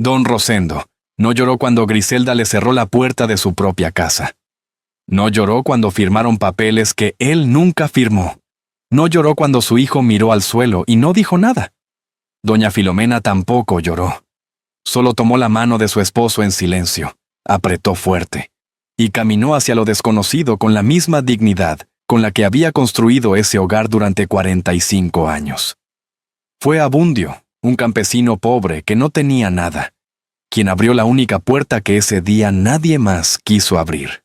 Don Rosendo no lloró cuando Griselda le cerró la puerta de su propia casa. No lloró cuando firmaron papeles que él nunca firmó. No lloró cuando su hijo miró al suelo y no dijo nada. Doña Filomena tampoco lloró. Solo tomó la mano de su esposo en silencio, apretó fuerte, y caminó hacia lo desconocido con la misma dignidad con la que había construido ese hogar durante 45 años. Fue Abundio, un campesino pobre que no tenía nada, quien abrió la única puerta que ese día nadie más quiso abrir,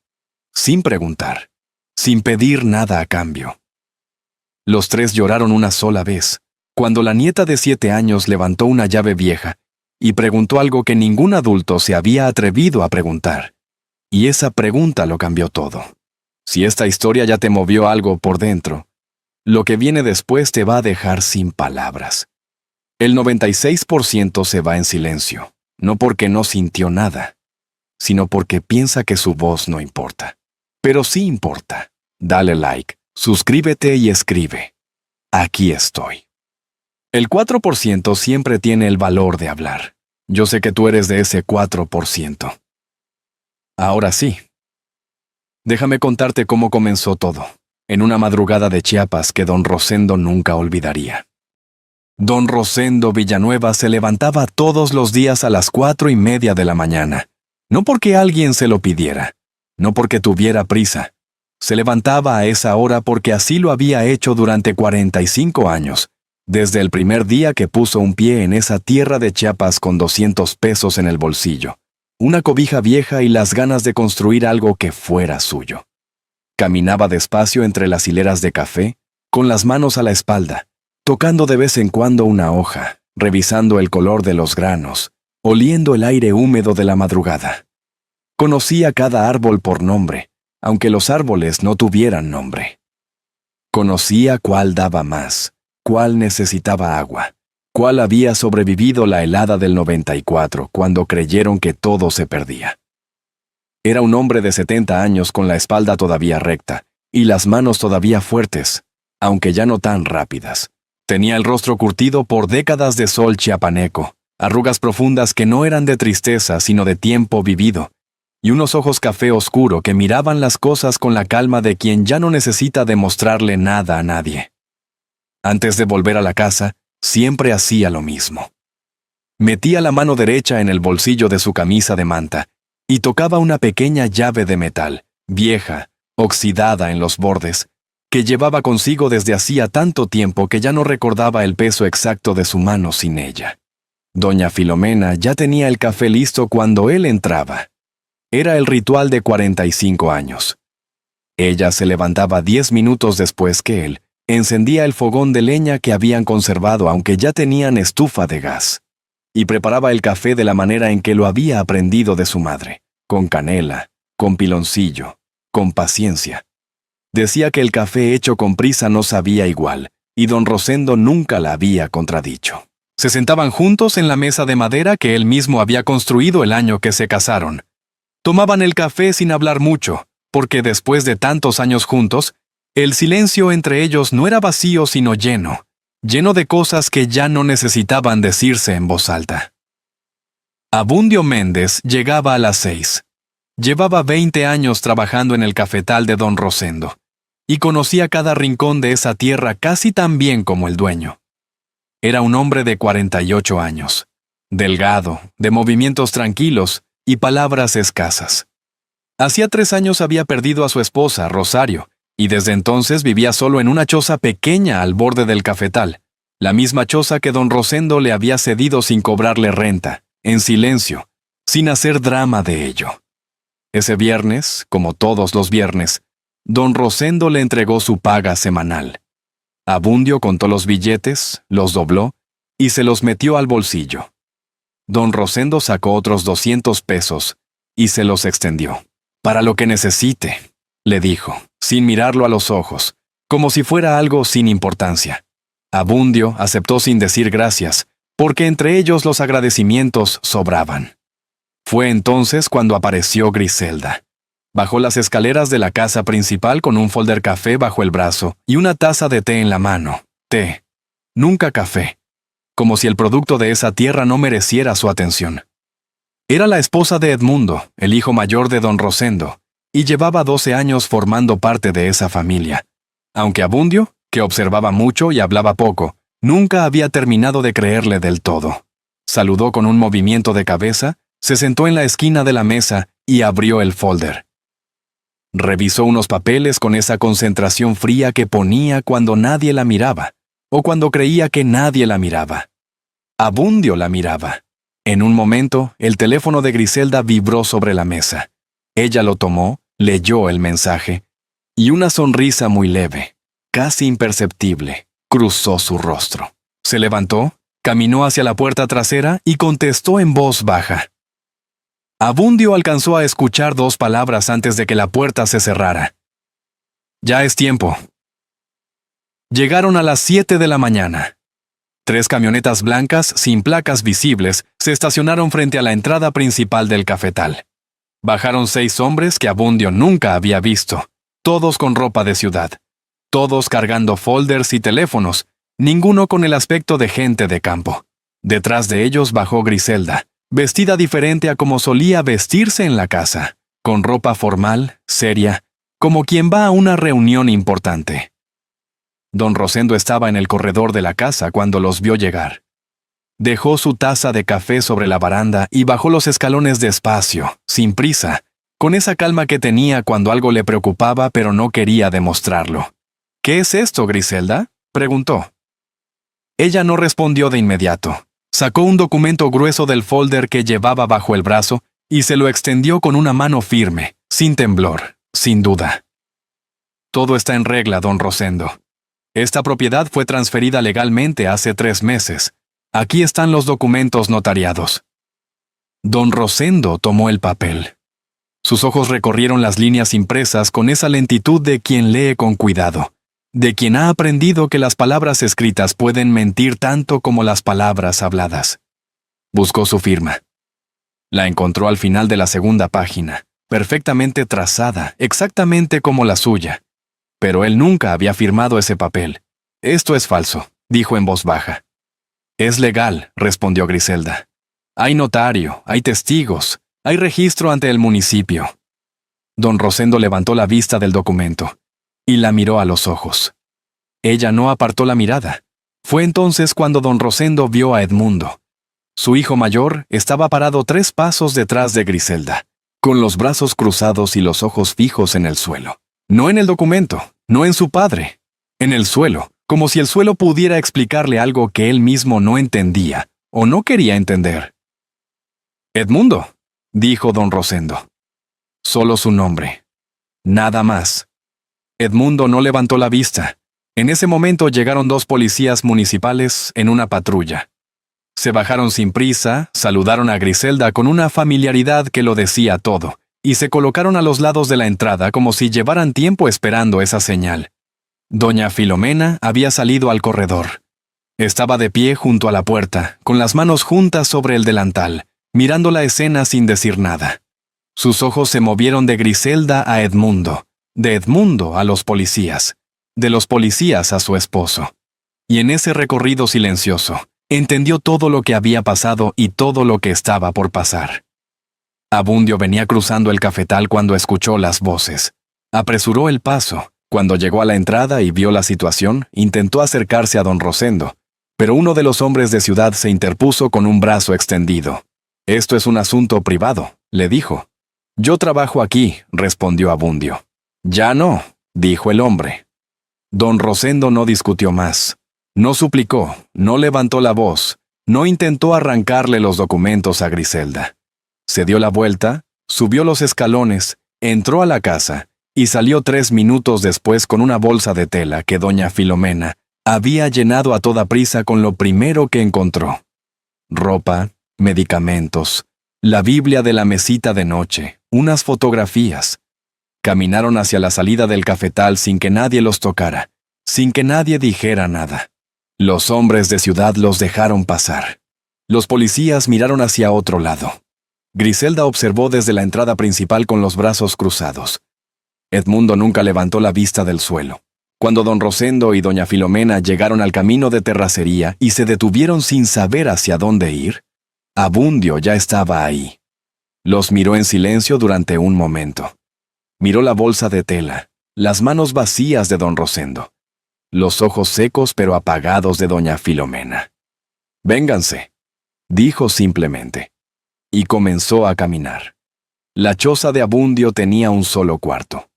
sin preguntar, sin pedir nada a cambio. Los tres lloraron una sola vez, cuando la nieta de 7 años levantó una llave vieja y preguntó algo que ningún adulto se había atrevido a preguntar. Y esa pregunta lo cambió todo. Si esta historia ya te movió algo por dentro, lo que viene después te va a dejar sin palabras. El 96% se va en silencio, no porque no sintió nada, sino porque piensa que su voz no importa. Pero sí importa. Dale like, suscríbete y escribe. Aquí estoy. El 4% siempre tiene el valor de hablar. Yo sé que tú eres de ese 4%. Ahora sí. Déjame contarte cómo comenzó todo, en una madrugada de Chiapas que don Rosendo nunca olvidaría. Don Rosendo Villanueva se levantaba todos los días a las 4:30 de la mañana, no porque alguien se lo pidiera, no porque tuviera prisa. Se levantaba a esa hora porque así lo había hecho durante 45 años, desde el primer día que puso un pie en esa tierra de Chiapas con 200 pesos en el bolsillo, una cobija vieja y las ganas de construir algo que fuera suyo. Caminaba despacio entre las hileras de café, con las manos a la espalda, tocando de vez en cuando una hoja, revisando el color de los granos, oliendo el aire húmedo de la madrugada. Conocía cada árbol por nombre, aunque los árboles no tuvieran nombre. Conocía cuál daba más, cuál necesitaba agua, cuál había sobrevivido la helada del 94 cuando creyeron que todo se perdía. Era un hombre de 70 años con la espalda todavía recta y las manos todavía fuertes, aunque ya no tan rápidas. Tenía el rostro curtido por décadas de sol chiapaneco, arrugas profundas que no eran de tristeza sino de tiempo vivido, y unos ojos café oscuro que miraban las cosas con la calma de quien ya no necesita demostrarle nada a nadie. Antes de volver a la casa, siempre hacía lo mismo. Metía la mano derecha en el bolsillo de su camisa de manta y tocaba una pequeña llave de metal, vieja, oxidada en los bordes, que llevaba consigo desde hacía tanto tiempo que ya no recordaba el peso exacto de su mano sin ella. Doña Filomena ya tenía el café listo cuando él entraba. Era el ritual de 45 años. Ella se levantaba 10 minutos después que él, encendía el fogón de leña que habían conservado aunque ya tenían estufa de gas, y preparaba el café de la manera en que lo había aprendido de su madre, con canela, con piloncillo, con paciencia. Decía que el café hecho con prisa no sabía igual, y don Rosendo nunca la había contradicho. Se sentaban juntos en la mesa de madera que él mismo había construido el año que se casaron. Tomaban el café sin hablar mucho, porque después de tantos años juntos, el silencio entre ellos no era vacío sino lleno de cosas que ya no necesitaban decirse en voz alta. Abundio Méndez llegaba a las 6. Llevaba 20 años trabajando en el cafetal de don Rosendo, y conocía cada rincón de esa tierra casi tan bien como el dueño. Era un hombre de 48 años, delgado, de movimientos tranquilos y palabras escasas. Hacía 3 años había perdido a su esposa, Rosario, y desde entonces vivía solo en una choza pequeña al borde del cafetal, la misma choza que don Rosendo le había cedido sin cobrarle renta, en silencio, sin hacer drama de ello. Ese viernes, como todos los viernes, don Rosendo le entregó su paga semanal. Abundio contó los billetes, los dobló y se los metió al bolsillo. Don Rosendo sacó otros 200 pesos y se los extendió. «Para lo que necesite», le dijo, sin mirarlo a los ojos, como si fuera algo sin importancia. Abundio aceptó sin decir gracias, porque entre ellos los agradecimientos sobraban. Fue entonces cuando apareció Griselda. Bajó las escaleras de la casa principal con un folder café bajo el brazo y una taza de té en la mano. Té, nunca café. Como si el producto de esa tierra no mereciera su atención. Era la esposa de Edmundo, el hijo mayor de don Rosendo, y llevaba 12 años formando parte de esa familia. Aunque Abundio, que observaba mucho y hablaba poco, nunca había terminado de creerle del todo. Saludó con un movimiento de cabeza, se sentó en la esquina de la mesa y abrió el folder. Revisó unos papeles con esa concentración fría que ponía cuando nadie la miraba, o cuando creía que nadie la miraba. Abundio la miraba. En un momento, el teléfono de Griselda vibró sobre la mesa. Ella lo tomó, leyó el mensaje, y una sonrisa muy leve, casi imperceptible, cruzó su rostro. Se levantó, caminó hacia la puerta trasera y contestó en voz baja. Abundio alcanzó a escuchar 2 palabras antes de que la puerta se cerrara. Ya es tiempo. Llegaron a las 7 de la mañana. 3 camionetas blancas sin placas visibles se estacionaron frente a la entrada principal del cafetal. Bajaron 6 hombres que Abundio nunca había visto, todos con ropa de ciudad, todos cargando folders y teléfonos, ninguno con el aspecto de gente de campo. Detrás de ellos bajó Griselda, vestida diferente a como solía vestirse en la casa, con ropa formal, seria, como quien va a una reunión importante. Don Rosendo estaba en el corredor de la casa cuando los vio llegar. Dejó su taza de café sobre la baranda y bajó los escalones despacio, sin prisa, con esa calma que tenía cuando algo le preocupaba pero no quería demostrarlo. «¿Qué es esto, Griselda?», preguntó. Ella no respondió de inmediato. Sacó un documento grueso del folder que llevaba bajo el brazo y se lo extendió con una mano firme, sin temblor, sin duda. «Todo está en regla, don Rosendo. Esta propiedad fue transferida legalmente hace 3 meses. Aquí están los documentos notariados». Don Rosendo tomó el papel. Sus ojos recorrieron las líneas impresas con esa lentitud de quien lee con cuidado, de quien ha aprendido que las palabras escritas pueden mentir tanto como las palabras habladas. Buscó su firma. La encontró al final de la 2ª página, perfectamente trazada, exactamente como la suya. Pero él nunca había firmado ese papel. «Esto es falso», dijo en voz baja. «Es legal», respondió Griselda. «Hay notario, hay testigos, hay registro ante el municipio». Don Rosendo levantó la vista del documento y la miró a los ojos. Ella no apartó la mirada. Fue entonces cuando don Rosendo vio a Edmundo. Su hijo mayor estaba parado 3 pasos detrás de Griselda, con los brazos cruzados y los ojos fijos en el suelo. No en el documento, no en su padre, en el suelo, como si el suelo pudiera explicarle algo que él mismo no entendía o no quería entender. «Edmundo», dijo don Rosendo. Solo su nombre. Nada más. Edmundo no levantó la vista. En ese momento llegaron 2 policías municipales en una patrulla. Se bajaron sin prisa, saludaron a Griselda con una familiaridad que lo decía todo, y se colocaron a los lados de la entrada como si llevaran tiempo esperando esa señal. Doña Filomena había salido al corredor. Estaba de pie junto a la puerta, con las manos juntas sobre el delantal, mirando la escena sin decir nada. Sus ojos se movieron de Griselda a Edmundo, de Edmundo a los policías, de los policías a su esposo. Y en ese recorrido silencioso, entendió todo lo que había pasado y todo lo que estaba por pasar. Abundio venía cruzando el cafetal cuando escuchó las voces. Apresuró el paso. Cuando llegó a la entrada y vio la situación, intentó acercarse a don Rosendo, pero uno de los hombres de ciudad se interpuso con un brazo extendido. «Esto es un asunto privado», le dijo. «Yo trabajo aquí», respondió Abundio. «Ya no», dijo el hombre. Don Rosendo no discutió más. No suplicó, no levantó la voz, no intentó arrancarle los documentos a Griselda. Se dio la vuelta, subió los escalones, entró a la casa y salió 3 minutos después con una bolsa de tela que doña Filomena había llenado a toda prisa con lo primero que encontró. Ropa, medicamentos, la Biblia de la mesita de noche, unas fotografías. Caminaron hacia la salida del cafetal sin que nadie los tocara, sin que nadie dijera nada. Los hombres de ciudad los dejaron pasar. Los policías miraron hacia otro lado. Griselda observó desde la entrada principal con los brazos cruzados. Edmundo nunca levantó la vista del suelo. Cuando don Rosendo y doña Filomena llegaron al camino de terracería y se detuvieron sin saber hacia dónde ir, Abundio ya estaba ahí. Los miró en silencio durante un momento. Miró la bolsa de tela, las manos vacías de don Rosendo, los ojos secos pero apagados de doña Filomena. «Vénganse», dijo simplemente, y comenzó a caminar. La choza de Abundio tenía un solo cuarto.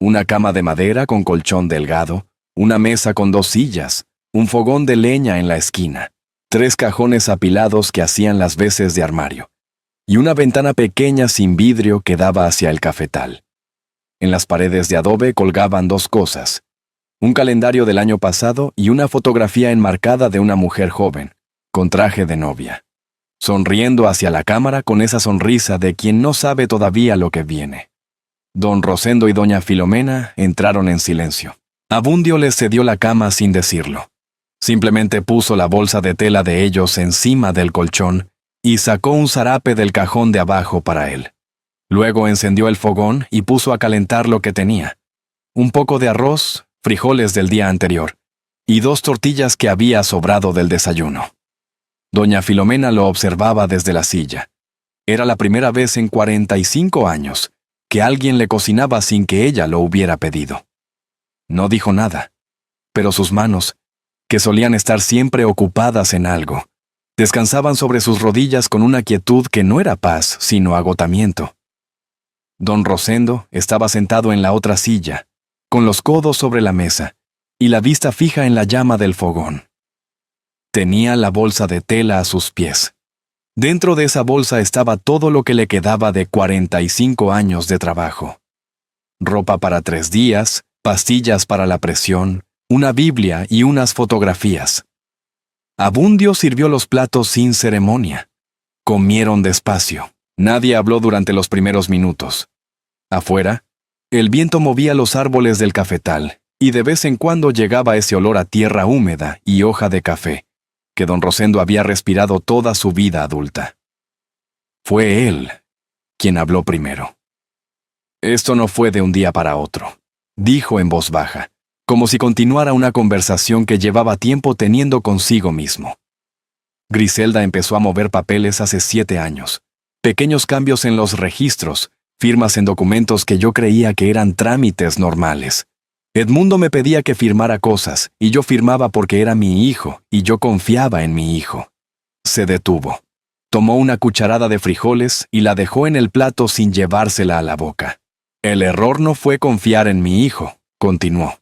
Una cama de madera con colchón delgado, una mesa con 2 sillas, un fogón de leña en la esquina, 3 cajones apilados que hacían las veces de armario, y una ventana pequeña sin vidrio que daba hacia el cafetal. En las paredes de adobe colgaban 2 cosas: un calendario del año pasado y una fotografía enmarcada de una mujer joven, con traje de novia, sonriendo hacia la cámara con esa sonrisa de quien no sabe todavía lo que viene. Don Rosendo y doña Filomena entraron en silencio. Abundio les cedió la cama sin decirlo. Simplemente puso la bolsa de tela de ellos encima del colchón y sacó un zarape del cajón de abajo para él. Luego encendió el fogón y puso a calentar lo que tenía: un poco de arroz, frijoles del día anterior, y 2 tortillas que había sobrado del desayuno. Doña Filomena lo observaba desde la silla. Era la primera vez en 45 años que alguien le cocinaba sin que ella lo hubiera pedido. No dijo nada, pero sus manos, que solían estar siempre ocupadas en algo, descansaban sobre sus rodillas con una quietud que no era paz, sino agotamiento. Don Rosendo estaba sentado en la otra silla, con los codos sobre la mesa y la vista fija en la llama del fogón. Tenía la bolsa de tela a sus pies. Dentro de esa bolsa estaba todo lo que le quedaba de 45 años de trabajo: ropa para 3 días, pastillas para la presión, una Biblia y unas fotografías. Abundio sirvió los platos sin ceremonia. Comieron despacio. Nadie habló durante los primeros minutos. Afuera, el viento movía los árboles del cafetal, y de vez en cuando llegaba ese olor a tierra húmeda y hoja de café, que don Rosendo había respirado toda su vida adulta. Fue él quien habló primero. «Esto no fue de un día para otro», dijo en voz baja, como si continuara una conversación que llevaba tiempo teniendo consigo mismo. Griselda empezó a mover papeles hace 7 años. Pequeños cambios en los registros, firmas en documentos que yo creía que eran trámites normales. Edmundo me pedía que firmara cosas, y yo firmaba porque era mi hijo, y yo confiaba en mi hijo. Se detuvo. Tomó una cucharada de frijoles y la dejó en el plato sin llevársela a la boca. «El error no fue confiar en mi hijo», continuó.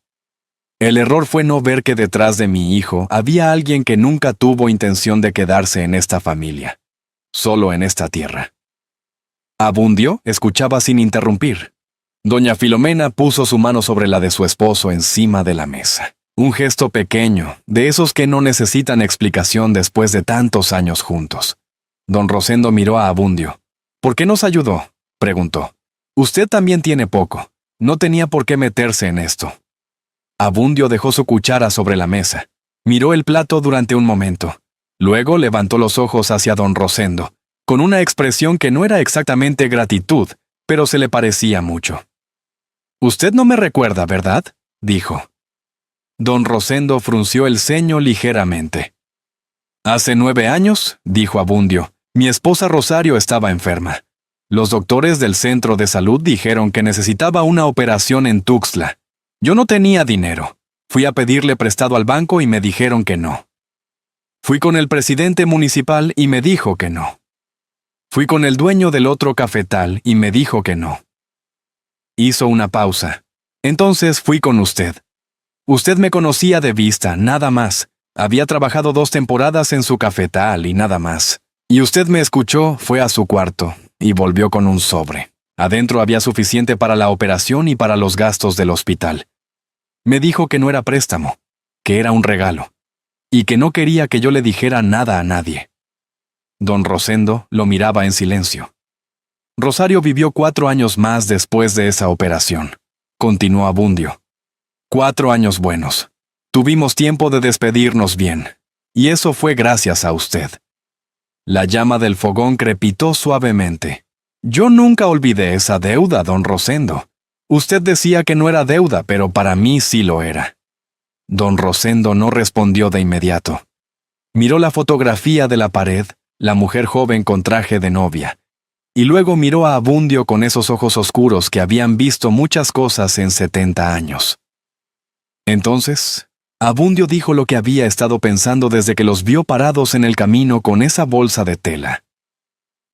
«El error fue no ver que detrás de mi hijo había alguien que nunca tuvo intención de quedarse en esta familia, solo en esta tierra». Abundio escuchaba sin interrumpir. Doña Filomena puso su mano sobre la de su esposo encima de la mesa. Un gesto pequeño, de esos que no necesitan explicación después de tantos años juntos. Don Rosendo miró a Abundio. «¿Por qué nos ayudó?», preguntó. «Usted también tiene poco. No tenía por qué meterse en esto». Abundio dejó su cuchara sobre la mesa. Miró el plato durante un momento. Luego levantó los ojos hacia don Rosendo, con una expresión que no era exactamente gratitud, pero se le parecía mucho. «Usted no me recuerda, ¿verdad?», dijo. Don Rosendo frunció el ceño ligeramente. «Hace 9 años», dijo Abundio, «mi esposa Rosario estaba enferma. Los doctores del centro de salud dijeron que necesitaba una operación en Tuxtla. Yo no tenía dinero. Fui a pedirle prestado al banco y me dijeron que no. Fui con el presidente municipal y me dijo que no. Fui con el dueño del otro cafetal y me dijo que no». Hizo una pausa. «Entonces fui con usted. Usted me conocía de vista, nada más. Había trabajado 2 temporadas en su cafetal y nada más. Y usted me escuchó, fue a su cuarto y volvió con un sobre. Adentro había suficiente para la operación y para los gastos del hospital. Me dijo que no era préstamo, que era un regalo, y que no quería que yo le dijera nada a nadie». Don Rosendo lo miraba en silencio. «Rosario vivió 4 años más después de esa operación», continuó Abundio. «4 años buenos. Tuvimos tiempo de despedirnos bien, y eso fue gracias a usted». La llama del fogón crepitó suavemente. «Yo nunca olvidé esa deuda, don Rosendo. Usted decía que no era deuda, pero para mí sí lo era». Don Rosendo no respondió de inmediato. Miró la fotografía de la pared, la mujer joven con traje de novia, y luego miró a Abundio con esos ojos oscuros que habían visto muchas cosas en 70 años. Entonces, Abundio dijo lo que había estado pensando desde que los vio parados en el camino con esa bolsa de tela.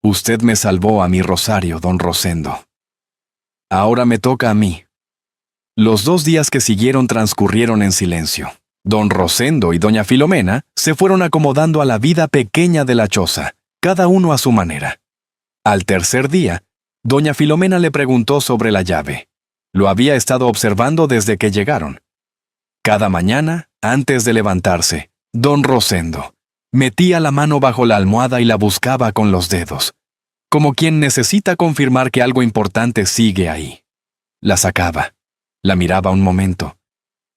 Usted me salvó a mi Rosario, don Rosendo. Ahora me toca a mí. Los 2 días que siguieron transcurrieron en silencio. Don Rosendo y doña Filomena se fueron acomodando a la vida pequeña de la choza, cada uno a su manera. Al tercer día, doña Filomena le preguntó sobre la llave. Lo había estado observando desde que llegaron. Cada mañana, antes de levantarse, don Rosendo metía la mano bajo la almohada y la buscaba con los dedos, como quien necesita confirmar que algo importante sigue ahí. La sacaba, la miraba un momento,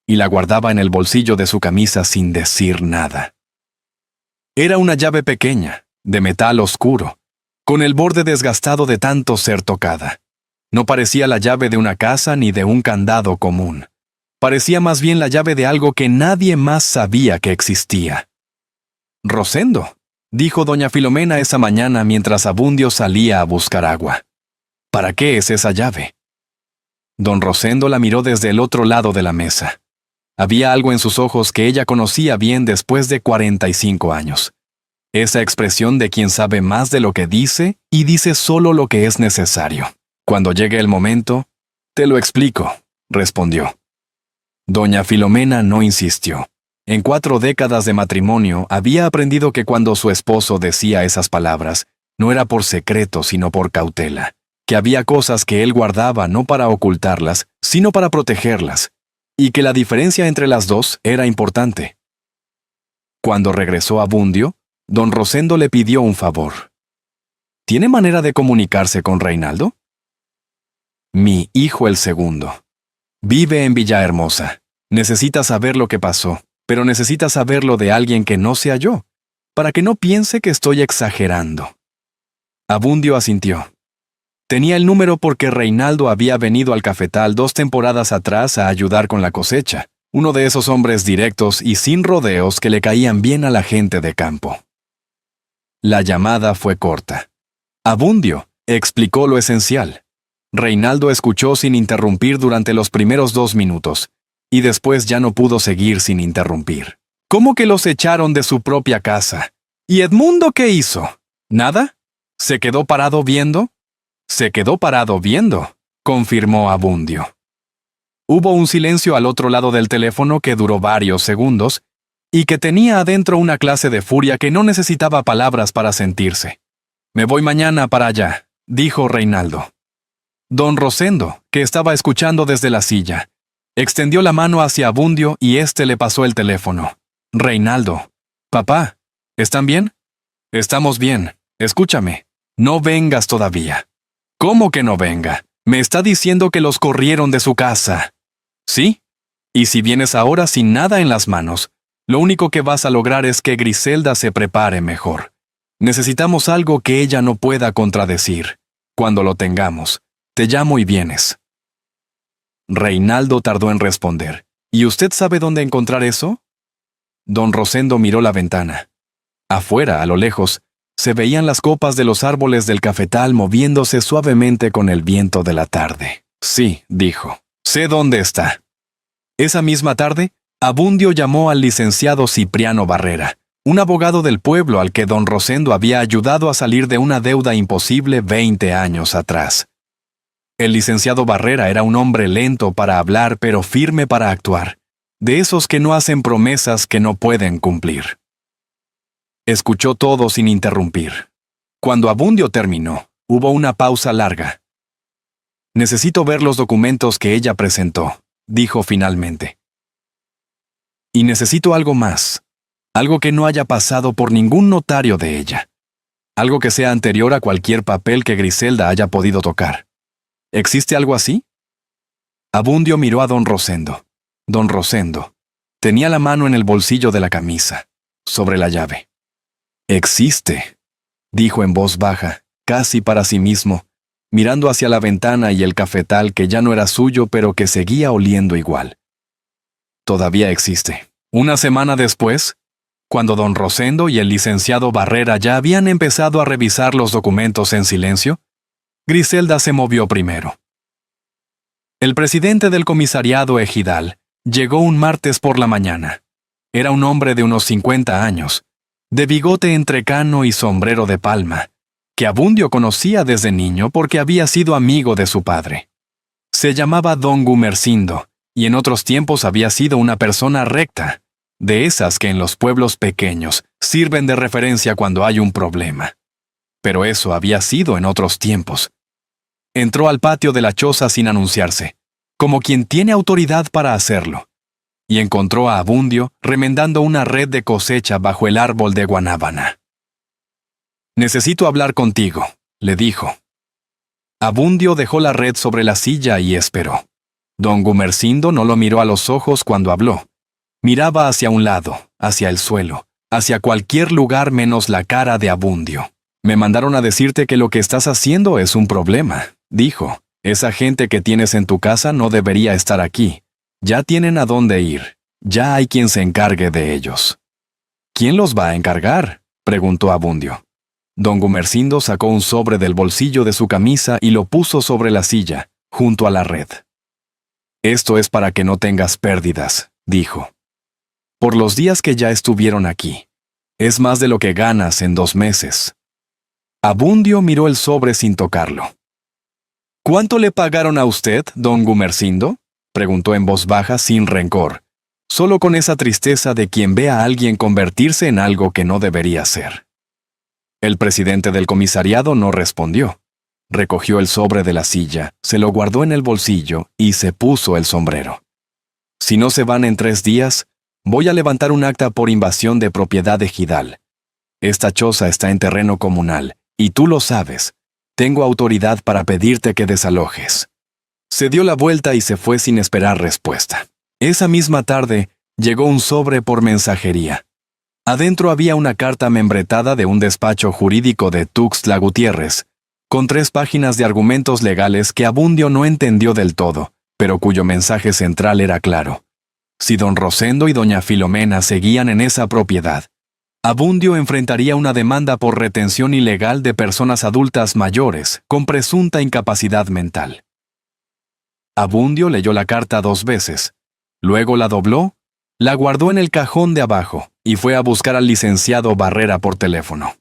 y la guardaba en el bolsillo de su camisa sin decir nada. Era una llave pequeña, de metal oscuro, con el borde desgastado de tanto ser tocada. No parecía la llave de una casa ni de un candado común. Parecía más bien la llave de algo que nadie más sabía que existía. «Rosendo», dijo doña Filomena esa mañana mientras Abundio salía a buscar agua. «¿Para qué es esa llave?» Don Rosendo la miró desde el otro lado de la mesa. Había algo en sus ojos que ella conocía bien después de 45 años. Esa expresión de quien sabe más de lo que dice y dice solo lo que es necesario. «Cuando llegue el momento, te lo explico», respondió. Doña Filomena no insistió. En 4 décadas de matrimonio había aprendido que cuando su esposo decía esas palabras, no era por secreto sino por cautela, que había cosas que él guardaba no para ocultarlas, sino para protegerlas, y que la diferencia entre las dos era importante. Cuando regresó a Bundio, don Rosendo le pidió un favor. ¿Tiene manera de comunicarse con Reinaldo? Mi hijo el segundo. Vive en Villahermosa. Necesita saber lo que pasó, pero necesita saberlo de alguien que no sea yo, para que no piense que estoy exagerando. Abundio asintió. Tenía el número porque Reinaldo había venido al cafetal 2 temporadas atrás a ayudar con la cosecha, uno de esos hombres directos y sin rodeos que le caían bien a la gente de campo. La llamada fue corta. Abundio explicó lo esencial. Reinaldo escuchó sin interrumpir durante los primeros 2 minutos, y después ya no pudo seguir sin interrumpir. ¿Cómo que los echaron de su propia casa? ¿Y Edmundo qué hizo? ¿Nada? ¿Se quedó parado viendo? Se quedó parado viendo, confirmó Abundio. Hubo un silencio al otro lado del teléfono que duró varios segundos, y que tenía adentro una clase de furia que no necesitaba palabras para sentirse. Me voy mañana para allá, dijo Reinaldo. Don Rosendo, que estaba escuchando desde la silla, extendió la mano hacia Abundio y éste le pasó el teléfono. Reinaldo. Papá, ¿están bien? Estamos bien. Escúchame. No vengas todavía. ¿Cómo que no venga? Me está diciendo que los corrieron de su casa. ¿Sí? Y si vienes ahora sin nada en las manos, lo único que vas a lograr es que Griselda se prepare mejor. Necesitamos algo que ella no pueda contradecir. Cuando lo tengamos, te llamo y vienes. Reinaldo tardó en responder. ¿Y usted sabe dónde encontrar eso? Don Rosendo miró la ventana. Afuera, a lo lejos, se veían las copas de los árboles del cafetal moviéndose suavemente con el viento de la tarde. Sí, dijo. Sé dónde está. Esa misma tarde, Abundio llamó al licenciado Cipriano Barrera, un abogado del pueblo al que don Rosendo había ayudado a salir de una deuda imposible 20 años atrás. El licenciado Barrera era un hombre lento para hablar pero firme para actuar, de esos que no hacen promesas que no pueden cumplir. Escuchó todo sin interrumpir. Cuando Abundio terminó, hubo una pausa larga. Necesito ver los documentos que ella presentó, dijo finalmente. Y necesito algo más, algo que no haya pasado por ningún notario de ella, algo que sea anterior a cualquier papel que Griselda haya podido tocar. ¿Existe algo así? Abundio miró a don Rosendo. Don Rosendo tenía la mano en el bolsillo de la camisa, sobre la llave. Existe, dijo en voz baja, casi para sí mismo, mirando hacia la ventana y el cafetal que ya no era suyo pero que seguía oliendo igual. Todavía existe. Una semana después, cuando don Rosendo y el licenciado Barrera ya habían empezado a revisar los documentos en silencio, Griselda se movió primero. El presidente del comisariado ejidal llegó un martes por la mañana. Era un hombre de unos 50 años, de bigote entrecano y sombrero de palma, que Abundio conocía desde niño porque había sido amigo de su padre. Se llamaba Don Gumersindo, y en otros tiempos había sido una persona recta, de esas que en los pueblos pequeños sirven de referencia cuando hay un problema. Pero eso había sido en otros tiempos. Entró al patio de la choza sin anunciarse, como quien tiene autoridad para hacerlo, y encontró a Abundio remendando una red de cosecha bajo el árbol de guanábana. «Necesito hablar contigo», le dijo. Abundio dejó la red sobre la silla y esperó. Don Gumersindo no lo miró a los ojos cuando habló. Miraba hacia un lado, hacia el suelo, hacia cualquier lugar menos la cara de Abundio. «Me mandaron a decirte que lo que estás haciendo es un problema», dijo. «Esa gente que tienes en tu casa no debería estar aquí. Ya tienen a dónde ir. Ya hay quien se encargue de ellos». «¿Quién los va a encargar?», preguntó Abundio. Don Gumersindo sacó un sobre del bolsillo de su camisa y lo puso sobre la silla, junto a la red. «Esto es para que no tengas pérdidas», dijo. «Por los días que ya estuvieron aquí. Es más de lo que ganas en 2 meses». Abundio miró el sobre sin tocarlo. «¿Cuánto le pagaron a usted, don Gumersindo?», preguntó en voz baja sin rencor, solo con esa tristeza de quien ve a alguien convertirse en algo que no debería ser. El presidente del comisariado no respondió. Recogió el sobre de la silla, se lo guardó en el bolsillo y se puso el sombrero. «Si no se van en 3 días, voy a levantar un acta por invasión de propiedad ejidal. Esta choza está en terreno comunal, y tú lo sabes. Tengo autoridad para pedirte que desalojes». Se dio la vuelta y se fue sin esperar respuesta. Esa misma tarde, llegó un sobre por mensajería. Adentro había una carta membretada de un despacho jurídico de Tuxtla Gutiérrez, con 3 páginas de argumentos legales que Abundio no entendió del todo, pero cuyo mensaje central era claro. Si don Rosendo y doña Filomena seguían en esa propiedad, Abundio enfrentaría una demanda por retención ilegal de personas adultas mayores con presunta incapacidad mental. Abundio leyó la carta 2 veces, luego la dobló, la guardó en el cajón de abajo y fue a buscar al licenciado Barrera por teléfono.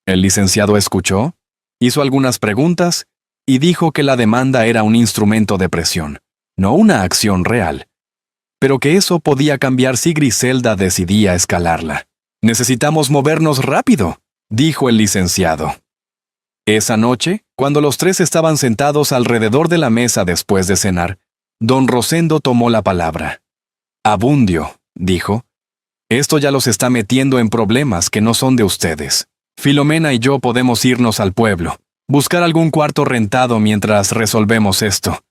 El licenciado escuchó, hizo algunas preguntas y dijo que la demanda era un instrumento de presión, no una acción real, pero que eso podía cambiar si Griselda decidía escalarla. «Necesitamos movernos rápido», dijo el licenciado. Esa noche, cuando los 3 estaban sentados alrededor de la mesa después de cenar, don Rosendo tomó la palabra. «Abundio», dijo, «esto ya los está metiendo en problemas que no son de ustedes. Filomena y yo podemos irnos al pueblo, buscar algún cuarto rentado mientras resolvemos esto.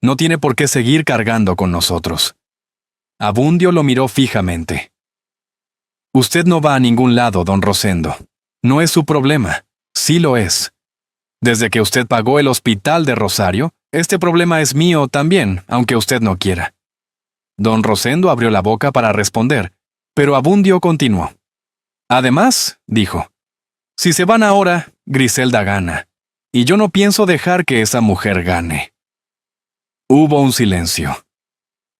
No tiene por qué seguir cargando con nosotros». Abundio lo miró fijamente. «Usted no va a ningún lado, don Rosendo. No es su problema. Sí lo es. Desde que usted pagó el hospital de Rosario, este problema es mío también, aunque usted no quiera». Don Rosendo abrió la boca para responder, pero Abundio continuó. «Además», dijo, «si se van ahora, Griselda gana, y yo no pienso dejar que esa mujer gane». Hubo un silencio.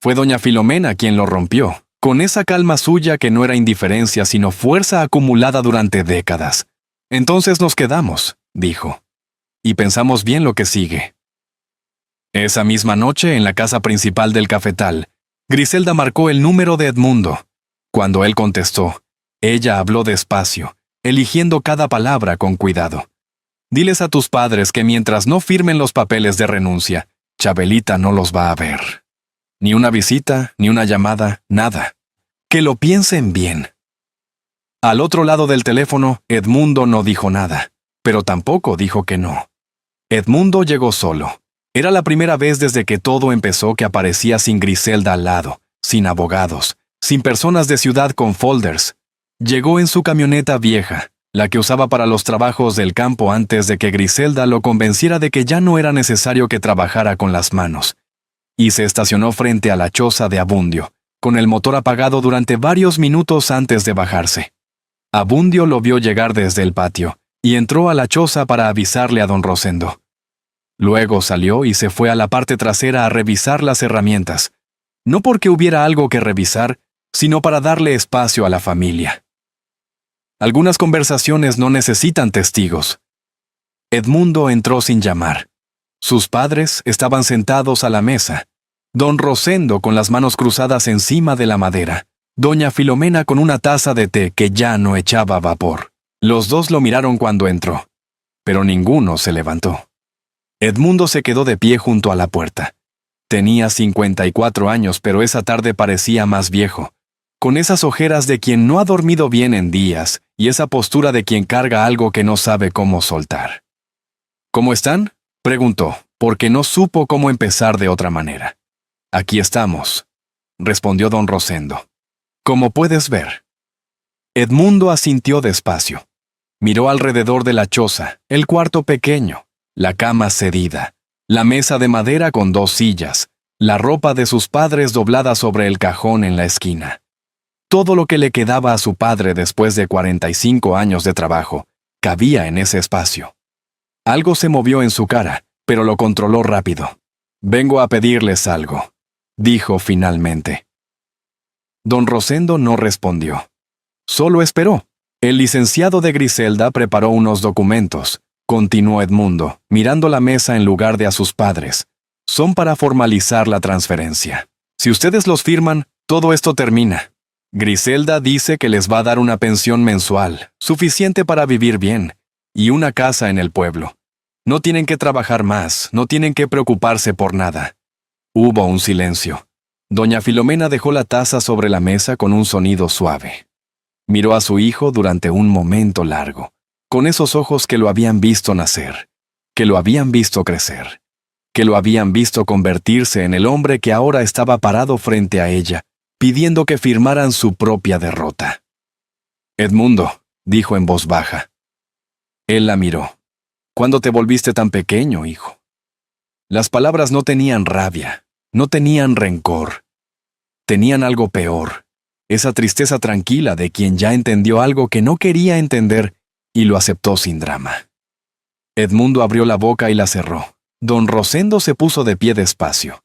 Fue doña Filomena quien lo rompió, con esa calma suya que no era indiferencia sino fuerza acumulada durante décadas. «Entonces nos quedamos», dijo, «y pensamos bien lo que sigue». Esa misma noche, en la casa principal del cafetal, Griselda marcó el número de Edmundo. Cuando él contestó, ella habló despacio, eligiendo cada palabra con cuidado. «Diles a tus padres que mientras no firmen los papeles de renuncia, Chabelita no los va a ver. Ni una visita, ni una llamada, nada. Que lo piensen bien». Al otro lado del teléfono, Edmundo no dijo nada, pero tampoco dijo que no. Edmundo llegó solo. Era la primera vez desde que todo empezó que aparecía sin Griselda al lado, sin abogados, sin personas de ciudad con folders. Llegó en su camioneta vieja, la que usaba para los trabajos del campo antes de que Griselda lo convenciera de que ya no era necesario que trabajara con las manos, y se estacionó frente a la choza de Abundio, con el motor apagado durante varios minutos antes de bajarse. Abundio lo vio llegar desde el patio, y entró a la choza para avisarle a don Rosendo. Luego salió y se fue a la parte trasera a revisar las herramientas, no porque hubiera algo que revisar, sino para darle espacio a la familia. Algunas conversaciones no necesitan testigos. Edmundo entró sin llamar. Sus padres estaban sentados a la mesa. Don Rosendo con las manos cruzadas encima de la madera. Doña Filomena con una taza de té que ya no echaba vapor. Los dos lo miraron cuando entró, pero ninguno se levantó. Edmundo se quedó de pie junto a la puerta. Tenía 54 años, pero esa tarde parecía más viejo, con esas ojeras de quien no ha dormido bien en días y esa postura de quien carga algo que no sabe cómo soltar. ¿Cómo están?, preguntó, porque no supo cómo empezar de otra manera. Aquí estamos, respondió don Rosendo. Como puedes ver. Edmundo asintió despacio. Miró alrededor de la choza, el cuarto pequeño, la cama cedida, la mesa de madera con 2 sillas, la ropa de sus padres doblada sobre el cajón en la esquina. Todo lo que le quedaba a su padre después de 45 años de trabajo cabía en ese espacio. Algo se movió en su cara, pero lo controló rápido. «Vengo a pedirles algo», dijo finalmente. Don Rosendo no respondió. Solo esperó. El licenciado de Griselda preparó unos documentos, continuó Edmundo, mirando la mesa en lugar de a sus padres. Son para formalizar la transferencia. Si ustedes los firman, todo esto termina. Griselda dice que les va a dar una pensión mensual, suficiente para vivir bien, y una casa en el pueblo. No tienen que trabajar más, no tienen que preocuparse por nada. Hubo un silencio. Doña Filomena dejó la taza sobre la mesa con un sonido suave. Miró a su hijo durante un momento largo, con esos ojos que lo habían visto nacer, que lo habían visto crecer, que lo habían visto convertirse en el hombre que ahora estaba parado frente a ella, pidiendo que firmaran su propia derrota. «Edmundo», dijo en voz baja. Él la miró. «¿Cuándo te volviste tan pequeño, hijo?» Las palabras no tenían rabia, no tenían rencor. Tenían algo peor, esa tristeza tranquila de quien ya entendió algo que no quería entender y lo aceptó sin drama. Edmundo abrió la boca y la cerró. Don Rosendo se puso de pie despacio,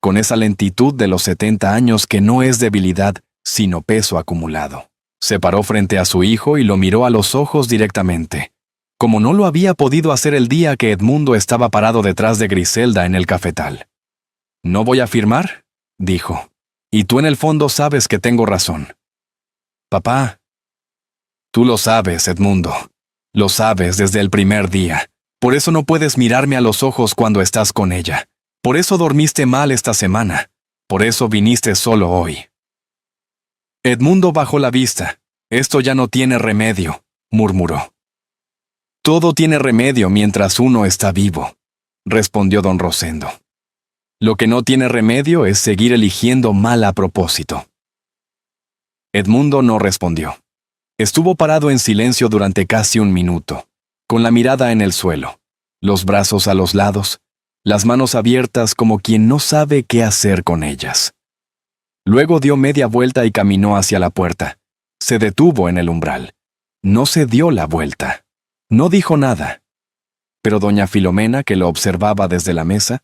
con esa lentitud de los 70 años que no es debilidad, sino peso acumulado. Se paró frente a su hijo y lo miró a los ojos directamente, como no lo había podido hacer el día que Edmundo estaba parado detrás de Griselda en el cafetal. «¿No voy a firmar?», dijo. «Y tú en el fondo sabes que tengo razón». «Papá». «Tú lo sabes, Edmundo. Lo sabes desde el primer día. Por eso no puedes mirarme a los ojos cuando estás con ella. Por eso dormiste mal esta semana. Por eso viniste solo hoy». Edmundo bajó la vista. «Esto ya no tiene remedio», murmuró. «Todo tiene remedio mientras uno está vivo», respondió don Rosendo. «Lo que no tiene remedio es seguir eligiendo mal a propósito». Edmundo no respondió. Estuvo parado en silencio durante casi 1 minuto, con la mirada en el suelo, los brazos a los lados, las manos abiertas como quien no sabe qué hacer con ellas. Luego dio media vuelta y caminó hacia la puerta. Se detuvo en el umbral. No se dio la vuelta. No dijo nada. Pero doña Filomena, que lo observaba desde la mesa,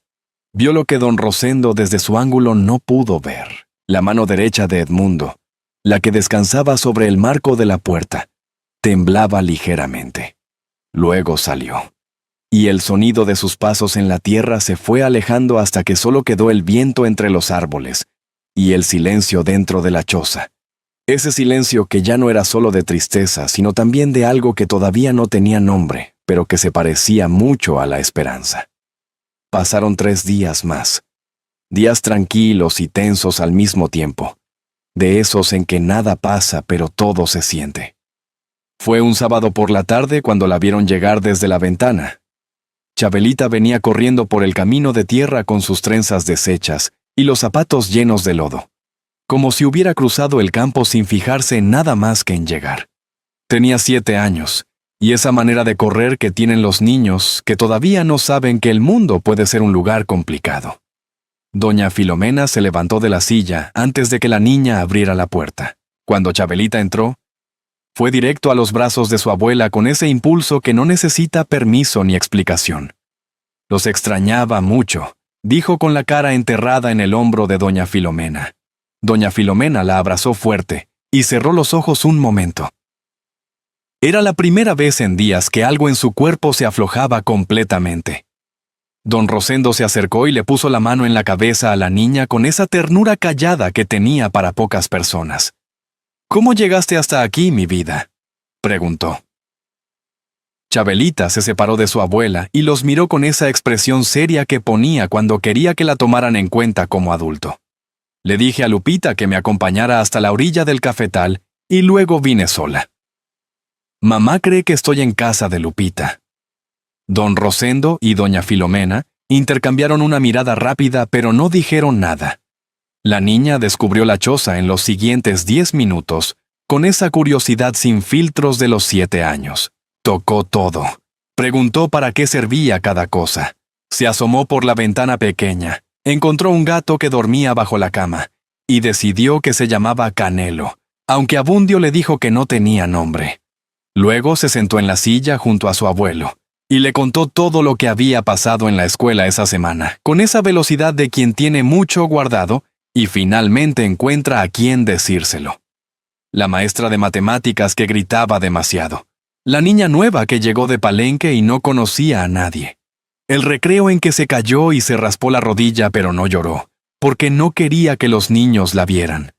vio lo que don Rosendo desde su ángulo no pudo ver. La mano derecha de Edmundo, la que descansaba sobre el marco de la puerta, temblaba ligeramente. Luego salió, y el sonido de sus pasos en la tierra se fue alejando hasta que solo quedó el viento entre los árboles y el silencio dentro de la choza. Ese silencio que ya no era solo de tristeza, sino también de algo que todavía no tenía nombre, pero que se parecía mucho a la esperanza. Pasaron 3 días más. Días tranquilos y tensos al mismo tiempo. De esos en que nada pasa, pero todo se siente. Fue un sábado por la tarde cuando la vieron llegar desde la ventana. Chabelita venía corriendo por el camino de tierra con sus trenzas deshechas y los zapatos llenos de lodo, como si hubiera cruzado el campo sin fijarse en nada más que en llegar. Tenía 7 años, y esa manera de correr que tienen los niños que todavía no saben que el mundo puede ser un lugar complicado. Doña Filomena se levantó de la silla antes de que la niña abriera la puerta. Cuando Chabelita entró, Fue directo a los brazos de su abuela con ese impulso que no necesita permiso ni explicación. Los extrañaba mucho, dijo con la cara enterrada en el hombro de doña Filomena. Doña Filomena la abrazó fuerte y cerró los ojos un momento. Era la primera vez en días que algo en su cuerpo se aflojaba completamente. Don Rosendo se acercó y le puso la mano en la cabeza a la niña con esa ternura callada que tenía para pocas personas. «¿Cómo llegaste hasta aquí, mi vida?», preguntó. Chabelita se separó de su abuela y los miró con esa expresión seria que ponía cuando quería que la tomaran en cuenta como adulto. Le dije a Lupita que me acompañara hasta la orilla del cafetal y luego vine sola. Mamá cree que estoy en casa de Lupita. Don Rosendo y doña Filomena intercambiaron una mirada rápida, pero no dijeron nada. La niña descubrió la choza en los siguientes 10 minutos, con esa curiosidad sin filtros de los 7 años. Tocó todo. Preguntó para qué servía cada cosa. Se asomó por la ventana pequeña, encontró un gato que dormía bajo la cama, y decidió que se llamaba Canelo, aunque Abundio le dijo que no tenía nombre. Luego se sentó en la silla junto a su abuelo, y le contó todo lo que había pasado en la escuela esa semana, con esa velocidad de quien tiene mucho guardado y finalmente encuentra a quien decírselo. La maestra de matemáticas que gritaba demasiado. La niña nueva que llegó de Palenque y no conocía a nadie. El recreo en que se cayó y se raspó la rodilla pero no lloró, porque no quería que los niños la vieran.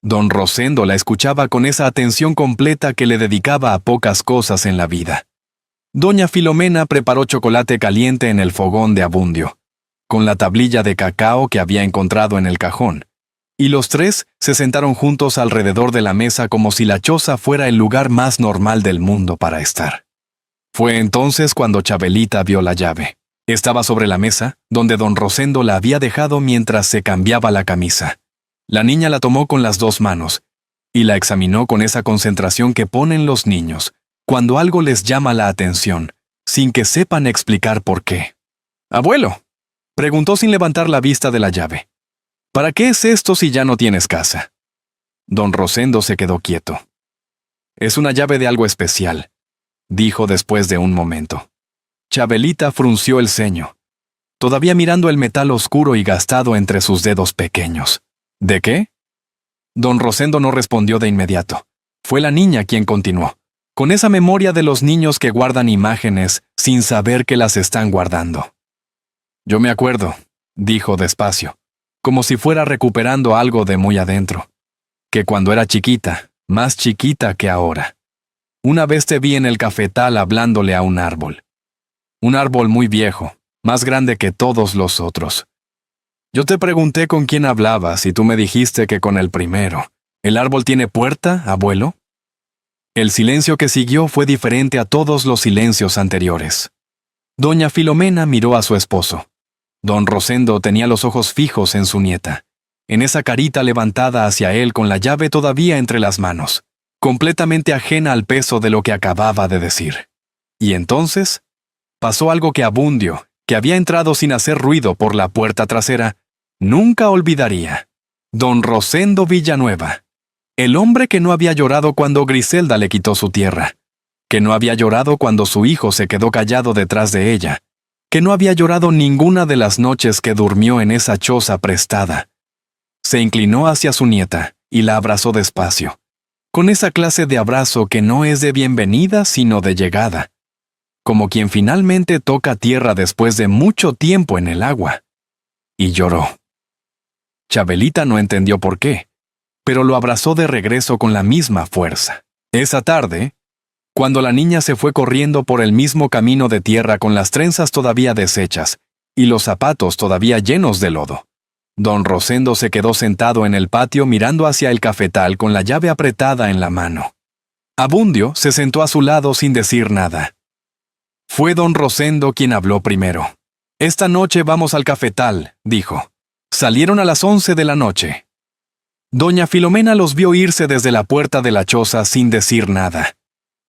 Don Rosendo la escuchaba con esa atención completa que le dedicaba a pocas cosas en la vida. Doña Filomena preparó chocolate caliente en el fogón de Abundio, con la tablilla de cacao que había encontrado en el cajón, y los tres se sentaron juntos alrededor de la mesa como si la choza fuera el lugar más normal del mundo para estar. Fue entonces cuando Chabelita vio la llave. Estaba sobre la mesa, donde don Rosendo la había dejado mientras se cambiaba la camisa. La niña la tomó con las 2 manos, y la examinó con esa concentración que ponen los niños, cuando algo les llama la atención, sin que sepan explicar por qué. «Abuelo», preguntó sin levantar la vista de la llave, «¿para qué es esto si ya no tienes casa?». Don Rosendo se quedó quieto. «Es una llave de algo especial», dijo después de un momento. Chabelita frunció el ceño, todavía mirando el metal oscuro y gastado entre sus dedos pequeños. «¿De qué?». Don Rosendo no respondió de inmediato. Fue la niña quien continuó, con esa memoria de los niños que guardan imágenes sin saber que las están guardando. «Yo me acuerdo», dijo despacio, como si fuera recuperando algo de muy adentro, «que cuando era chiquita, más chiquita que ahora, una vez te vi en el cafetal hablándole a un árbol. Un árbol muy viejo, más grande que todos los otros. Yo te pregunté con quién hablabas y tú me dijiste que con el primero. ¿El árbol tiene puerta, abuelo?». El silencio que siguió fue diferente a todos los silencios anteriores. Doña Filomena miró a su esposo. Don Rosendo tenía los ojos fijos en su nieta, en esa carita levantada hacia él con la llave todavía entre las manos, completamente ajena al peso de lo que acababa de decir. Y entonces pasó algo que Abundio, que había entrado sin hacer ruido por la puerta trasera, nunca olvidaría. Don Rosendo Villanueva, el hombre que no había llorado cuando Griselda le quitó su tierra, que no había llorado cuando su hijo se quedó callado detrás de ella, que no había llorado ninguna de las noches que durmió en esa choza prestada. Se inclinó hacia su nieta y la abrazó despacio, con esa clase de abrazo que no es de bienvenida sino de llegada, como quien finalmente toca tierra después de mucho tiempo en el agua. Y lloró. Chabelita no entendió por qué, pero lo abrazó de regreso con la misma fuerza. Esa tarde, cuando la niña se fue corriendo por el mismo camino de tierra con las trenzas todavía deshechas y los zapatos todavía llenos de lodo, don Rosendo se quedó sentado en el patio mirando hacia el cafetal con la llave apretada en la mano. Abundio se sentó a su lado sin decir nada. Fue don Rosendo quien habló primero. «Esta noche vamos al cafetal», dijo. Salieron a las 11 de la noche. Doña Filomena los vio irse desde la puerta de la choza sin decir nada.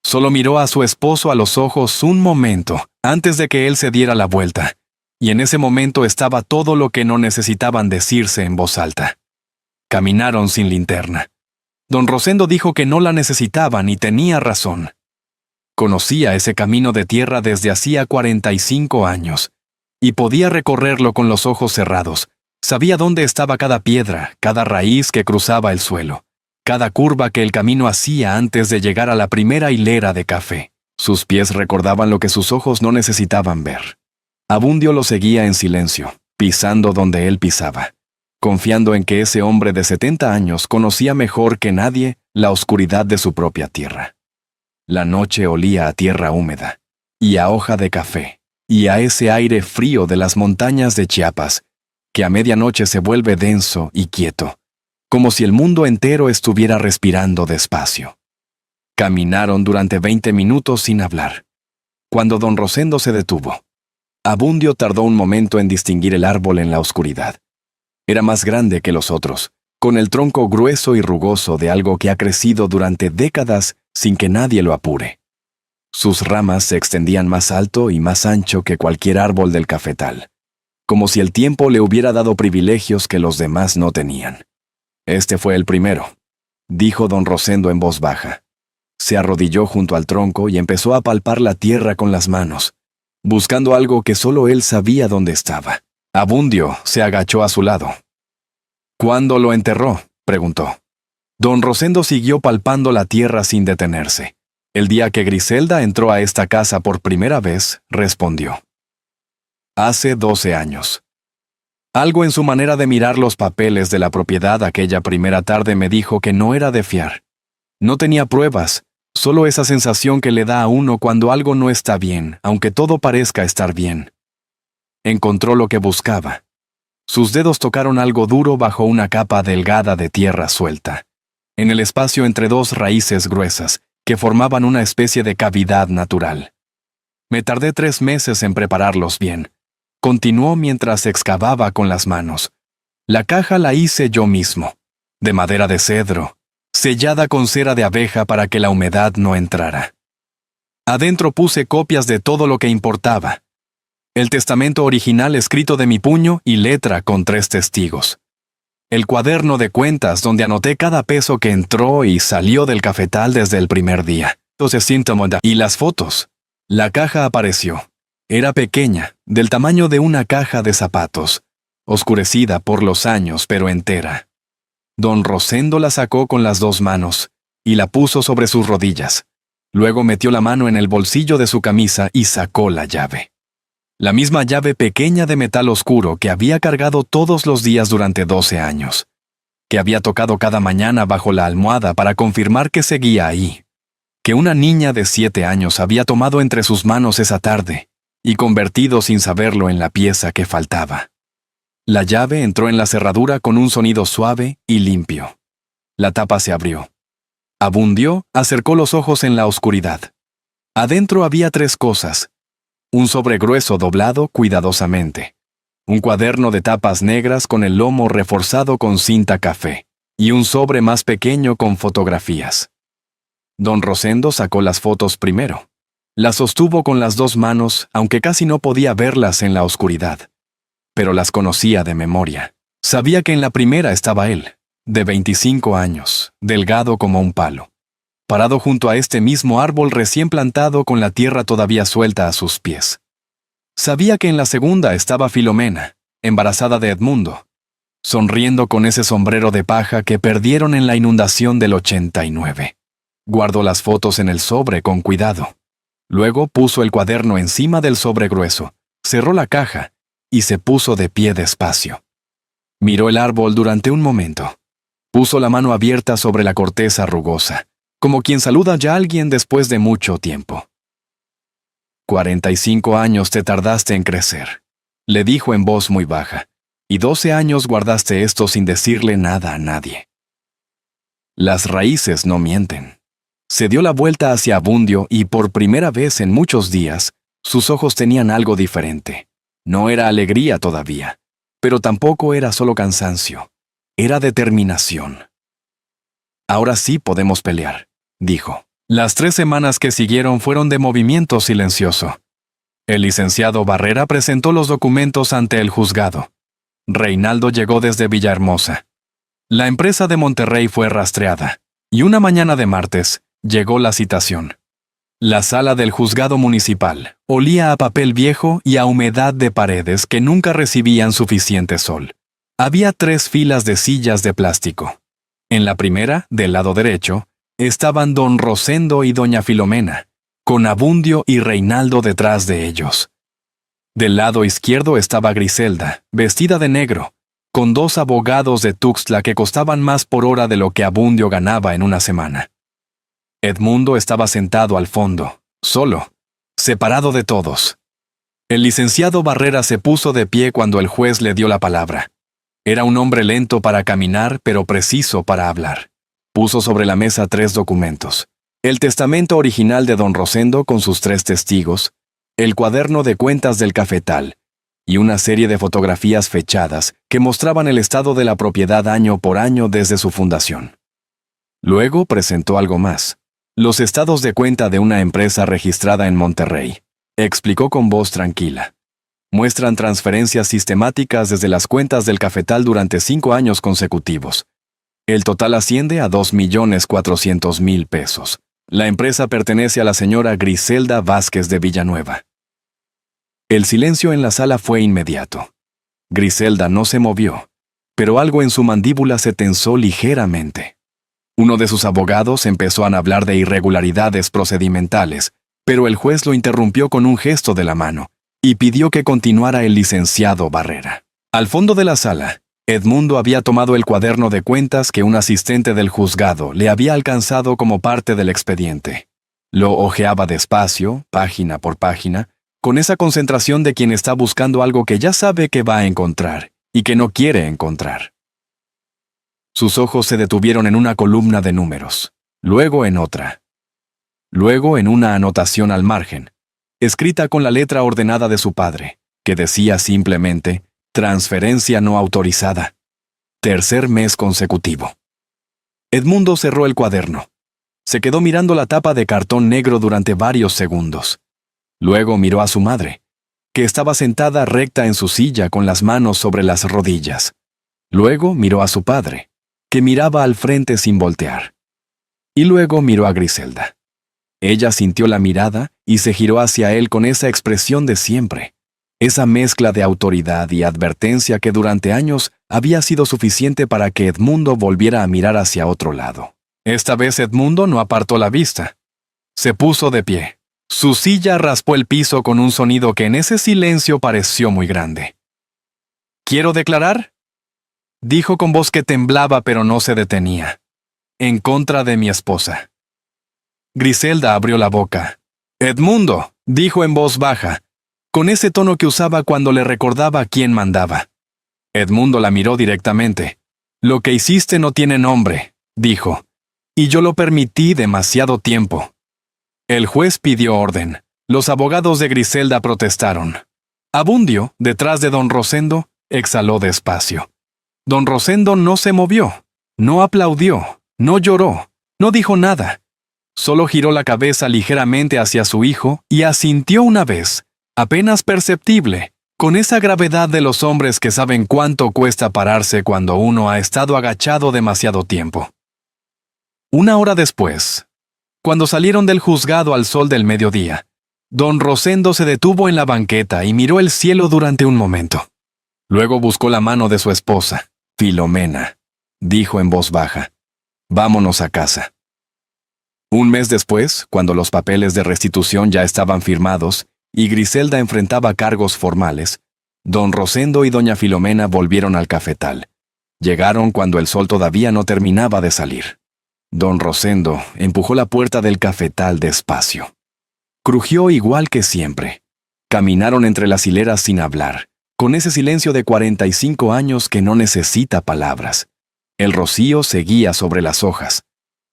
Solo miró a su esposo a los ojos un momento antes de que él se diera la vuelta, y en ese momento estaba todo lo que no necesitaban decirse en voz alta. Caminaron sin linterna. Don Rosendo dijo que no la necesitaban y tenía razón. Conocía ese camino de tierra desde hacía 45 años, y podía recorrerlo con los ojos cerrados. Sabía dónde estaba cada piedra, cada raíz que cruzaba el suelo, cada curva que el camino hacía antes de llegar a la primera hilera de café. Sus pies recordaban lo que sus ojos no necesitaban ver. Abundio lo seguía en silencio, pisando donde él pisaba, confiando en que ese hombre de 70 años conocía mejor que nadie la oscuridad de su propia tierra. La noche olía a tierra húmeda, y a hoja de café, y a ese aire frío de las montañas de Chiapas, que a medianoche se vuelve denso y quieto, como si el mundo entero estuviera respirando despacio. Caminaron durante 20 minutos sin hablar. Cuando don Rosendo se detuvo, Abundio tardó un momento en distinguir el árbol en la oscuridad. Era más grande que los otros, con el tronco grueso y rugoso de algo que ha crecido durante décadas sin que nadie lo apure. Sus ramas se extendían más alto y más ancho que cualquier árbol del cafetal, como si el tiempo le hubiera dado privilegios que los demás no tenían. Este fue el primero, dijo don Rosendo en voz baja. Se arrodilló junto al tronco y empezó a palpar la tierra con las manos, buscando algo que solo él sabía dónde estaba. Abundio se agachó a su lado. ¿Cuándo lo enterró?, preguntó. Don Rosendo siguió palpando la tierra sin detenerse. El día que Griselda entró a esta casa por primera vez, respondió. Hace 12 años. Algo en su manera de mirar los papeles de la propiedad aquella primera tarde me dijo que no era de fiar. No tenía pruebas, solo esa sensación que le da a uno cuando algo no está bien, aunque todo parezca estar bien. Encontró lo que buscaba. Sus dedos tocaron algo duro bajo una capa delgada de tierra suelta, en el espacio entre dos raíces gruesas, que formaban una especie de cavidad natural. Me tardé 3 meses en prepararlos bien. Continuó mientras excavaba con las manos. La caja la hice yo mismo, de madera de cedro, sellada con cera de abeja para que la humedad no entrara. Adentro puse copias de todo lo que importaba. El testamento original escrito de mi puño y letra con 3 testigos. El cuaderno de cuentas donde anoté cada peso que entró y salió del cafetal desde el primer día. Y las fotos. La caja apareció. Era pequeña, del tamaño de una caja de zapatos, oscurecida por los años pero entera. Don Rosendo la sacó con las 2 manos y la puso sobre sus rodillas. Luego metió la mano en el bolsillo de su camisa y sacó la llave. La misma llave pequeña de metal oscuro que había cargado todos los días durante 12 años, que había tocado cada mañana bajo la almohada para confirmar que seguía ahí, que una niña de 7 años había tomado entre sus manos esa tarde y convertido sin saberlo en la pieza que faltaba. La llave entró en la cerradura con un sonido suave y limpio. La tapa se abrió. Abundio acercó los ojos en la oscuridad. Adentro había 3 cosas. Un sobre grueso doblado cuidadosamente, un cuaderno de tapas negras con el lomo reforzado con cinta café, y un sobre más pequeño con fotografías. Don Rosendo sacó las fotos primero. Las sostuvo con las 2 manos, aunque casi no podía verlas en la oscuridad. Pero las conocía de memoria. Sabía que en la primera estaba él, de 25 años, delgado como un palo, parado junto a este mismo árbol recién plantado con la tierra todavía suelta a sus pies. Sabía que en la segunda estaba Filomena, embarazada de Edmundo, sonriendo con ese sombrero de paja que perdieron en la inundación del 89. Guardó las fotos en el sobre con cuidado. Luego puso el cuaderno encima del sobre grueso, cerró la caja y se puso de pie despacio. Miró el árbol durante un momento. Puso la mano abierta sobre la corteza rugosa, como quien saluda ya a alguien después de mucho tiempo. 45 años te tardaste en crecer, le dijo en voz muy baja, y 12 años guardaste esto sin decirle nada a nadie. Las raíces no mienten. Se dio la vuelta hacia Abundio y por primera vez en muchos días, sus ojos tenían algo diferente. No era alegría todavía, pero tampoco era solo cansancio. Era determinación. Ahora sí podemos pelear, dijo. Las 3 semanas que siguieron fueron de movimiento silencioso. El licenciado Barrera presentó los documentos ante el juzgado. Reinaldo llegó desde Villahermosa. La empresa de Monterrey fue rastreada. Y una mañana de martes, llegó la citación. La sala del juzgado municipal olía a papel viejo y a humedad de paredes que nunca recibían suficiente sol. Había 3 filas de sillas de plástico. En la primera, del lado derecho, estaban don Rosendo y doña Filomena, con Abundio y Reinaldo detrás de ellos. Del lado izquierdo estaba Griselda, vestida de negro, con 2 abogados de Tuxtla que costaban más por hora de lo que Abundio ganaba en una semana. Edmundo estaba sentado al fondo, solo, separado de todos. El licenciado Barrera se puso de pie cuando el juez le dio la palabra. Era un hombre lento para caminar, pero preciso para hablar. Puso sobre la mesa 3 documentos. El testamento original de don Rosendo con sus 3 testigos, el cuaderno de cuentas del cafetal y una serie de fotografías fechadas que mostraban el estado de la propiedad año por año desde su fundación. Luego presentó algo más. Los estados de cuenta de una empresa registrada en Monterrey. Explicó con voz tranquila. Muestran transferencias sistemáticas desde las cuentas del cafetal durante 5 años consecutivos. El total asciende a 2.400.000 pesos. La empresa pertenece a la señora Griselda Vázquez de Villanueva. El silencio en la sala fue inmediato. Griselda no se movió, pero algo en su mandíbula se tensó ligeramente. Uno de sus abogados empezó a hablar de irregularidades procedimentales, pero el juez lo interrumpió con un gesto de la mano y pidió que continuara el licenciado Barrera. Al fondo de la sala, Edmundo había tomado el cuaderno de cuentas que un asistente del juzgado le había alcanzado como parte del expediente. Lo hojeaba despacio, página por página, con esa concentración de quien está buscando algo que ya sabe que va a encontrar y que no quiere encontrar. Sus ojos se detuvieron en una columna de números, luego en otra. Luego en una anotación al margen, escrita con la letra ordenada de su padre, que decía simplemente, transferencia no autorizada. 3er mes consecutivo. Edmundo cerró el cuaderno. Se quedó mirando la tapa de cartón negro durante varios segundos. Luego miró a su madre, que estaba sentada recta en su silla con las manos sobre las rodillas. Luego miró a su padre, que miraba al frente sin voltear. Y luego miró a Griselda. Ella sintió la mirada y se giró hacia él con esa expresión de siempre, esa mezcla de autoridad y advertencia que durante años había sido suficiente para que Edmundo volviera a mirar hacia otro lado. Esta vez Edmundo no apartó la vista. Se puso de pie. Su silla raspó el piso con un sonido que en ese silencio pareció muy grande. «¿Quiero declarar?», dijo con voz que temblaba pero no se detenía. «En contra de mi esposa». Griselda abrió la boca. «Edmundo», dijo en voz baja, con ese tono que usaba cuando le recordaba quién mandaba. Edmundo la miró directamente. «Lo que hiciste no tiene nombre», dijo, «y yo lo permití demasiado tiempo». El juez pidió orden. Los abogados de Griselda protestaron. Abundio, detrás de don Rosendo, exhaló despacio. Don Rosendo no se movió, no aplaudió, no lloró, no dijo nada. Solo giró la cabeza ligeramente hacia su hijo y asintió una vez, apenas perceptible, con esa gravedad de los hombres que saben cuánto cuesta pararse cuando uno ha estado agachado demasiado tiempo. 1 hora después, cuando salieron del juzgado al sol del mediodía, don Rosendo se detuvo en la banqueta y miró el cielo durante un momento. Luego buscó la mano de su esposa, Filomena. Dijo en voz baja, «Vámonos a casa». 1 mes después, cuando los papeles de restitución ya estaban firmados y Griselda enfrentaba cargos formales, don Rosendo y doña Filomena volvieron al cafetal. Llegaron cuando el sol todavía no terminaba de salir. Don Rosendo empujó la puerta del cafetal despacio. Crujió igual que siempre. Caminaron entre las hileras sin hablar, con ese silencio de 45 años que no necesita palabras. El rocío seguía sobre las hojas.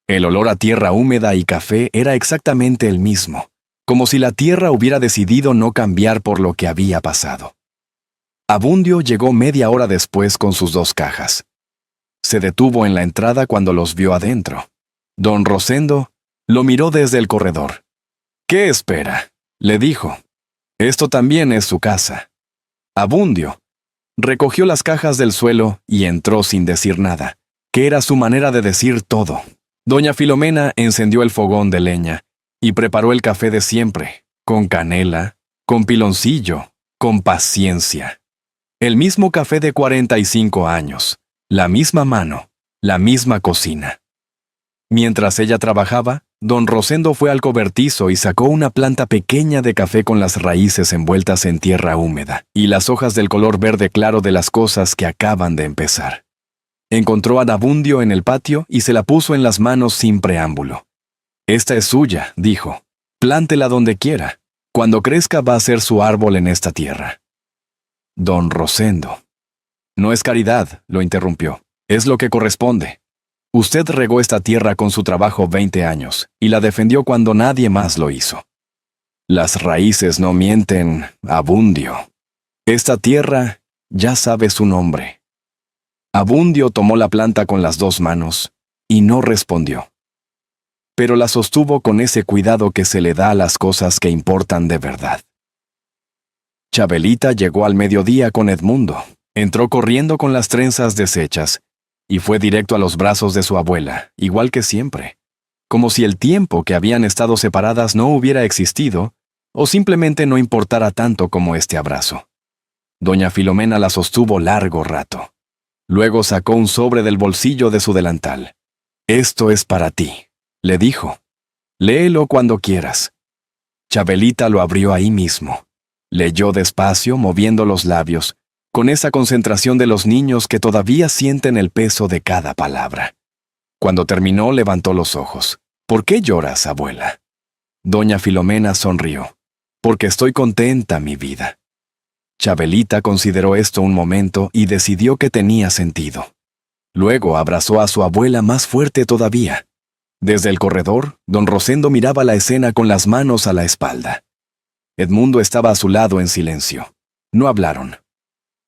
El olor a tierra húmeda y café era exactamente el mismo, como si la tierra hubiera decidido no cambiar por lo que había pasado. Abundio llegó media hora después con sus 2 cajas. Se detuvo en la entrada cuando los vio adentro. Don Rosendo lo miró desde el corredor. «¿Qué espera?», le dijo. «Esto también es su casa». Abundio recogió las cajas del suelo y entró sin decir nada, que era su manera de decir todo. Doña Filomena encendió el fogón de leña y preparó el café de siempre, con canela, con piloncillo, con paciencia. El mismo café de 45 años, la misma mano, la misma cocina. Mientras ella trabajaba, don Rosendo fue al cobertizo y sacó una planta pequeña de café con las raíces envueltas en tierra húmeda y las hojas del color verde claro de las cosas que acaban de empezar. Encontró a Abundio en el patio y se la puso en las manos sin preámbulo. «Esta es suya», dijo. «Plántela donde quiera. Cuando crezca va a ser su árbol en esta tierra». Don Rosendo. «No es caridad», lo interrumpió. «Es lo que corresponde. Usted regó esta tierra con su trabajo 20 años y la defendió cuando nadie más lo hizo. Las raíces no mienten, Abundio. Esta tierra ya sabe su nombre». Abundio tomó la planta con las 2 manos y no respondió. Pero la sostuvo con ese cuidado que se le da a las cosas que importan de verdad. Chabelita llegó al mediodía con Edmundo, entró corriendo con las trenzas deshechas y fue directo a los brazos de su abuela, igual que siempre, como si el tiempo que habían estado separadas no hubiera existido o simplemente no importara tanto como este abrazo. Doña Filomena la sostuvo largo rato. Luego sacó un sobre del bolsillo de su delantal. «Esto es para ti», le dijo. «Léelo cuando quieras». Chabelita lo abrió ahí mismo. Leyó despacio, moviendo los labios, con esa concentración de los niños que todavía sienten el peso de cada palabra. Cuando terminó, levantó los ojos. «¿Por qué lloras, abuela?» Doña Filomena sonrió. «Porque estoy contenta, mi vida». Chabelita consideró esto un momento y decidió que tenía sentido. Luego abrazó a su abuela más fuerte todavía. Desde el corredor, don Rosendo miraba la escena con las manos a la espalda. Edmundo estaba a su lado en silencio. No hablaron.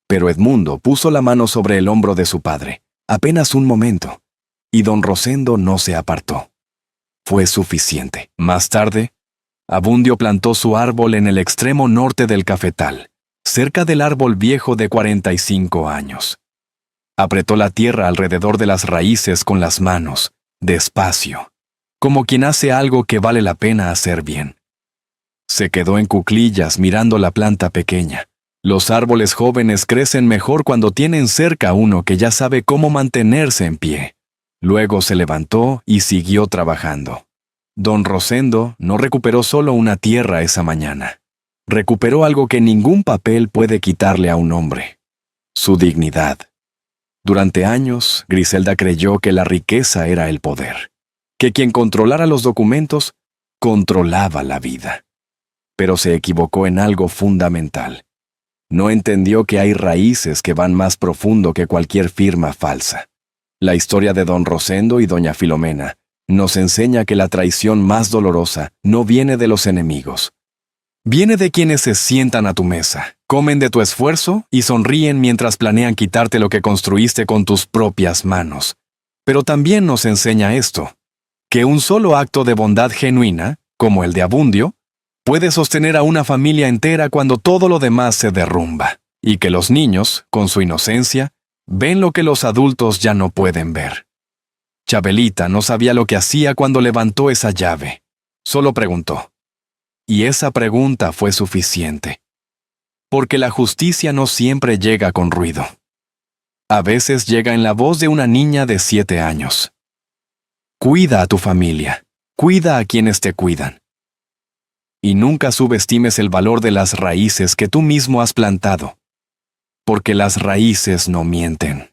Pero Edmundo puso la mano sobre el hombro de su padre, apenas un momento, y don Rosendo no se apartó. Fue suficiente. Más tarde, Abundio plantó su árbol en el extremo norte del cafetal, cerca del árbol viejo de 45 años. Apretó la tierra alrededor de las raíces con las manos, despacio, como quien hace algo que vale la pena hacer bien. Se quedó en cuclillas mirando la planta pequeña. Los árboles jóvenes crecen mejor cuando tienen cerca a uno que ya sabe cómo mantenerse en pie. Luego se levantó y siguió trabajando. Don Rosendo no recuperó solo una tierra esa mañana. Recuperó algo que ningún papel puede quitarle a un hombre: su dignidad. Durante años, Griselda creyó que la riqueza era el poder, que quien controlara los documentos controlaba la vida. Pero se equivocó en algo fundamental. No entendió que hay raíces que van más profundo que cualquier firma falsa. La historia de don Rosendo y doña Filomena nos enseña que la traición más dolorosa no viene de los enemigos. Viene de quienes se sientan a tu mesa, comen de tu esfuerzo y sonríen mientras planean quitarte lo que construiste con tus propias manos. Pero también nos enseña esto, que un solo acto de bondad genuina, como el de Abundio, puede sostener a una familia entera cuando todo lo demás se derrumba, y que los niños, con su inocencia, ven lo que los adultos ya no pueden ver. Chabelita no sabía lo que hacía cuando levantó esa llave. Solo preguntó. Y esa pregunta fue suficiente. Porque la justicia no siempre llega con ruido. A veces llega en la voz de una niña de 7 años. Cuida a tu familia, cuida a quienes te cuidan. Y nunca subestimes el valor de las raíces que tú mismo has plantado. Porque las raíces no mienten.